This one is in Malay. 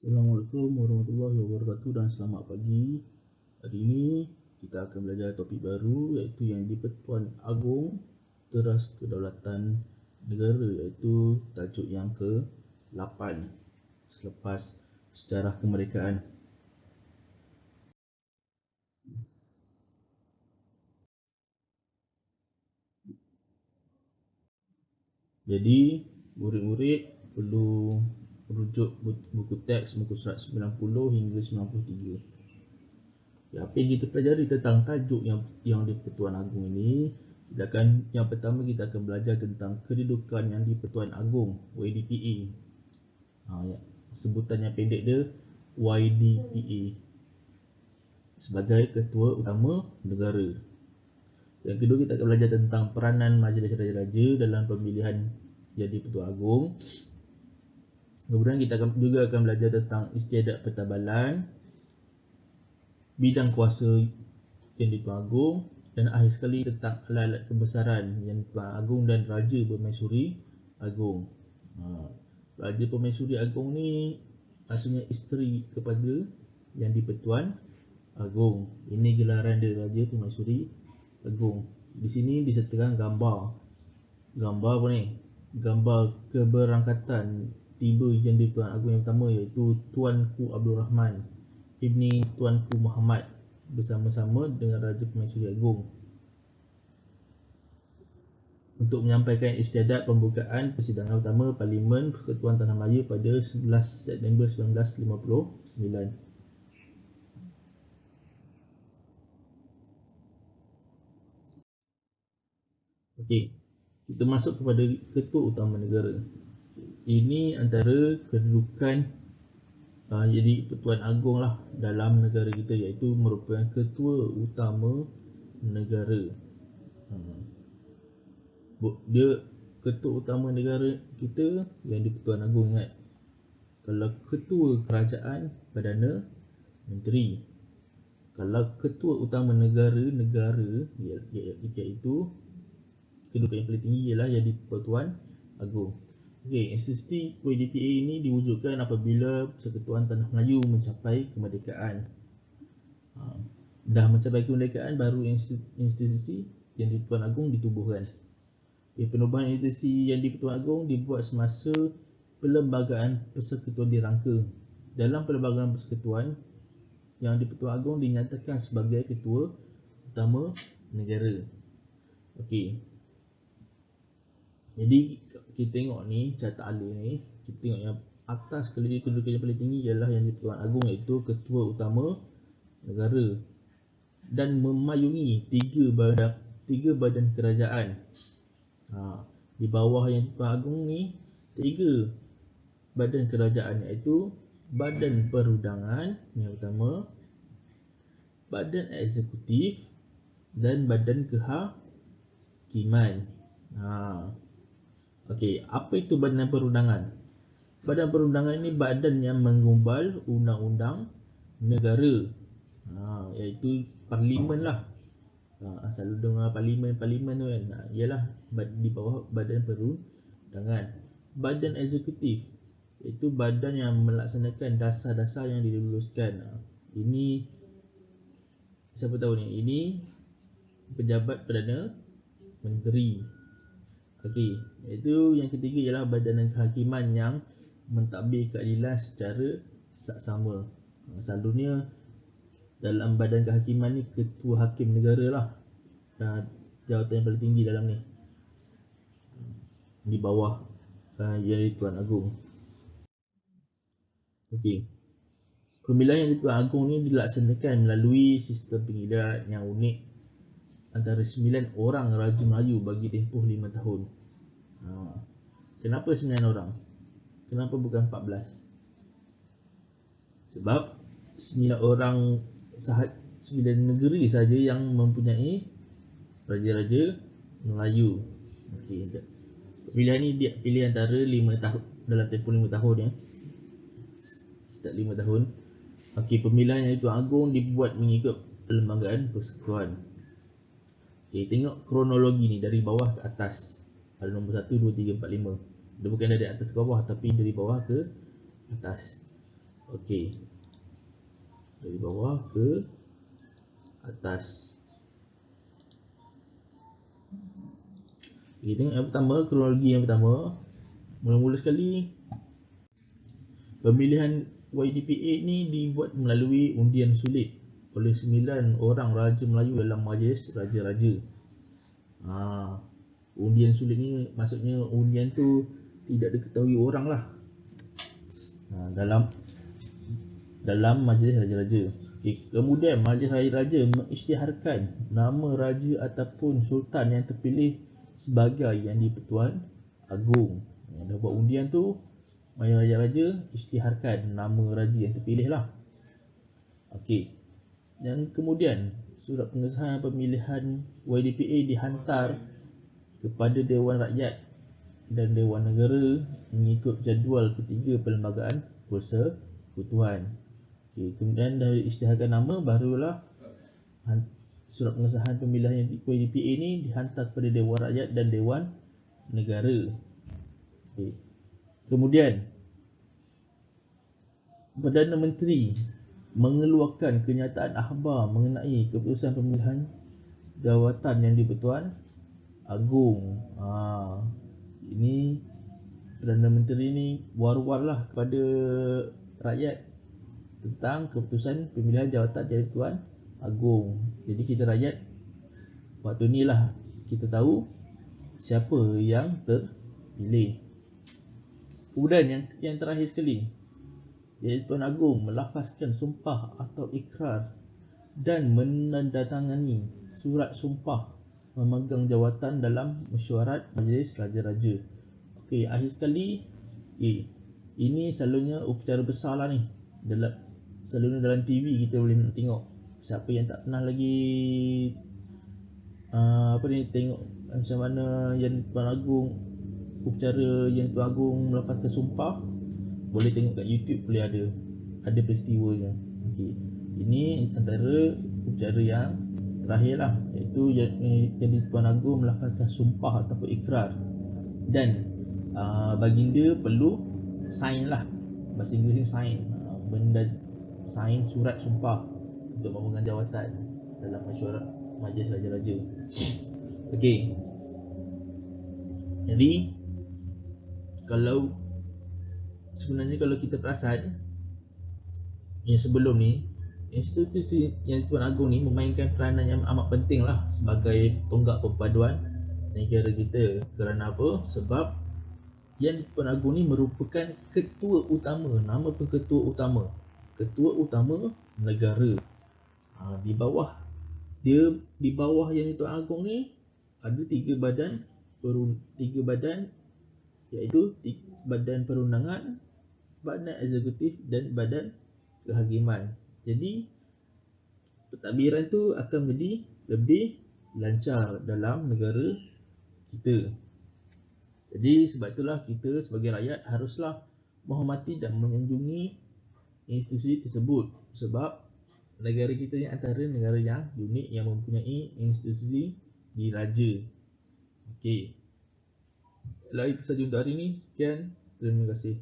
Assalamualaikum warahmatullahi wabarakatuh dan selamat pagi. Hari ini kita akan belajar topik baru iaitu yang di-Pertuan Agong Teras Kedaulatan Negara, iaitu tajuk yang ke-8 selepas sejarah kemerdekaan. Jadi murid-murid perlu merujuk buku teks muka surat 90 hingga 93. Apa yang kita pelajari tentang tajuk yang di-Pertuan Agong ini, yang pertama kita akan belajar tentang kedudukan yang di-Pertuan Agong YDPA. Sebutan yang pendek dia YDPA sebagai Ketua Utama Negara. Yang kedua, kita akan belajar tentang peranan Majlis Raja-Raja dalam pemilihan jadi Pertuan Agong. Kemudian kita juga akan belajar tentang istiadat pertabalan, bidang kuasa yang di-Pertuan Agong, dan akhir sekali tentang alat-alat kebesaran yang di-Pertuan Agong dan Raja Permaisuri Agong. Raja Permaisuri Agong ni maksudnya isteri kepada yang di-Pertuan Agong. Ini gelaran dia, Raja Permaisuri Agong. Di sini disertakan gambar apa ni? Gambar keberangkatan tiba yang di-Pertuan Agong yang pertama, iaitu Tuanku Abdul Rahman Ibni Tuanku Muhammad bersama-sama dengan Raja Permaisuri Agong untuk menyampaikan istiadat pembukaan persidangan utama Parlimen Persekutuan Tanah Melayu pada 11 September 1959. Okey, kita masuk kepada Ketua Utama Negara. Ini antara kedudukan jadi Pertuan Agong lah dalam negara kita, iaitu merupakan Ketua Utama Negara. Dia Ketua Utama Negara kita yang di-Pertuan Agong, ingat. Kalau Ketua Kerajaan, Perdana Menteri. Kalau Ketua Utama Negara iaitu kedudukan yang paling tinggi ialah yang di-Pertuan Agong. Okey, institusi YDPA ini diwujudkan apabila Persekutuan Tanah Melayu mencapai kemerdekaan. Dah mencapai kemerdekaan, baru institusi yang di-Pertuan Agong ditubuhkan. Penubuhan institusi yang di-Pertuan Agong dibuat semasa Perlembagaan Persekutuan dirangka. Dalam Perlembagaan Persekutuan, yang di-Pertuan Agong dinyatakan sebagai Ketua Utama Negara. Okey. Jadi kita tengok ni carta alur ni, kita tengok yang atas kedudukan yang paling tinggi ialah yang di-Pertuan Agong, iaitu Ketua Utama Negara, dan memayungi tiga badan kerajaan. Di bawah yang di-Pertuan Agong ni 3 badan kerajaan, iaitu Badan Perundangan yang utama, Badan Eksekutif, dan Badan Kehakiman. Okey, apa itu Badan Perundangan? Badan Perundangan ini badan yang mengumbal undang-undang negara, iaitu Parlimen lah. Selalu dengar Parlimen tu kan, ialah di bawah Badan Perundangan. Badan Eksekutif iaitu badan yang melaksanakan dasar-dasar yang diluluskan. Ini siapa tahu ni? Ini pejabat Perdana Menteri. Okey, iaitu yang ketiga ialah Badan Kehakiman yang mentadbir keadilan secara saksama. Selalunya dalam Badan Kehakiman ni Ketua Hakim Negara lah, jawatan yang paling tinggi dalam ni, di bawah yang di-Pertuan Agong. Okey, pemilihan yang di-Pertuan Agong ni dilaksanakan melalui sistem pemilihan yang unik antara 9 orang Raja Melayu bagi tempoh 5 tahun. Kenapa 9 orang? Kenapa bukan 14? Sebab 9 orang 9 negeri saja yang mempunyai Raja-Raja Melayu. Okey, pemilihan ni dia pilih antara 5 tahun, dalam tempoh 5 tahun ya. Setiap 5 tahun. Okey, pemilihan yang di-Pertuan Agong dibuat mengikut Perlembagaan Persekutuan. Okay, tengok kronologi ni dari bawah ke atas. Ada nombor 1, 2, 3, 4, 5. Dia bukan dari atas ke bawah, tapi dari bawah ke atas. Okey. Dari bawah ke atas. Kita tengok yang pertama, kronologi yang pertama. Mula-mula sekali, pemilihan YDPA ni dibuat melalui undian sulit oleh 9 orang Raja Melayu dalam Majlis Raja-Raja. Undian sulit ni maksudnya undian tu tidak diketahui orang lah. Dalam Majlis Raja-Raja. Okay. Kemudian Majlis Raja-Raja mengisytiharkan nama raja ataupun sultan yang terpilih sebagai Yang di-Pertuan Agong. Dah buat undian tu, Majlis Raja-Raja isytiharkan nama raja yang terpilih lah. Okey. Dan kemudian surat pengesahan pemilihan YDPA dihantar kepada Dewan Rakyat dan Dewan Negara mengikut jadual ketiga Perlembagaan Persekutuan. Okay, kemudian dari isytiharkan nama, barulah surat pengesahan pemilihan YDPA ini dihantar kepada Dewan Rakyat dan Dewan Negara. Okay. Kemudian Perdana Menteri mengeluarkan kenyataan akhbar mengenai keputusan pemilihan jawatan Yang di-Pertuan Agong. Ini Perdana Menteri ni war-war lah kepada rakyat tentang keputusan pemilihan jawatan Yang di-Pertuan Agong. Jadi kita rakyat waktu ni lah kita tahu siapa yang terpilih. Kemudian yang terakhir sekali, Yang di-Pertuan Agong melafazkan sumpah atau ikrar dan menandatangani surat sumpah memegang jawatan dalam mesyuarat Majlis Raja-Raja. Okey, akhir sekali, ini selalunya upacara besar lah ni. Selalunya dalam TV kita boleh tengok. Siapa yang tak pernah lagi tengok macam mana Yang di-Pertuan Agong, upacara Yang di-Pertuan Agong melafazkan sumpah, boleh tengok kat YouTube, boleh ada peristiwanya. Okey. Ini antara upacara yang terakhir lah, iaitu Yang di-Pertuan Agong melafazkan sumpah ataupun ikrar, dan baginda perlu sign lah, bahasa Inggeris sign, sign surat sumpah untuk memegang jawatan dalam mesyuarat Majlis Raja-Raja. Okey. Jadi sebenarnya kalau kita perasan, yang sebelum ni, institusi Yang di-Pertuan Agong ni memainkan peranan yang amat penting lah sebagai tonggak perpaduan negara kita. Kerana apa? Sebab Yang di-Pertuan Agong ni merupakan ketua utama, nama pun ketua utama negara. Di bawah Yang di-Pertuan Agong ni ada tiga badan, iaitu Badan Perundangan, Badan Eksekutif dan Badan Kehakiman. Jadi pentadbiran tu akan menjadi lebih lancar dalam negara kita. Jadi sebab itulah kita sebagai rakyat haruslah menghormati dan menjunjungi institusi tersebut, sebab negara kita ni antara negara yang unik yang mempunyai institusi diraja. Okey. Itu sahaja untuk hari ini. Sekian. Terima kasih.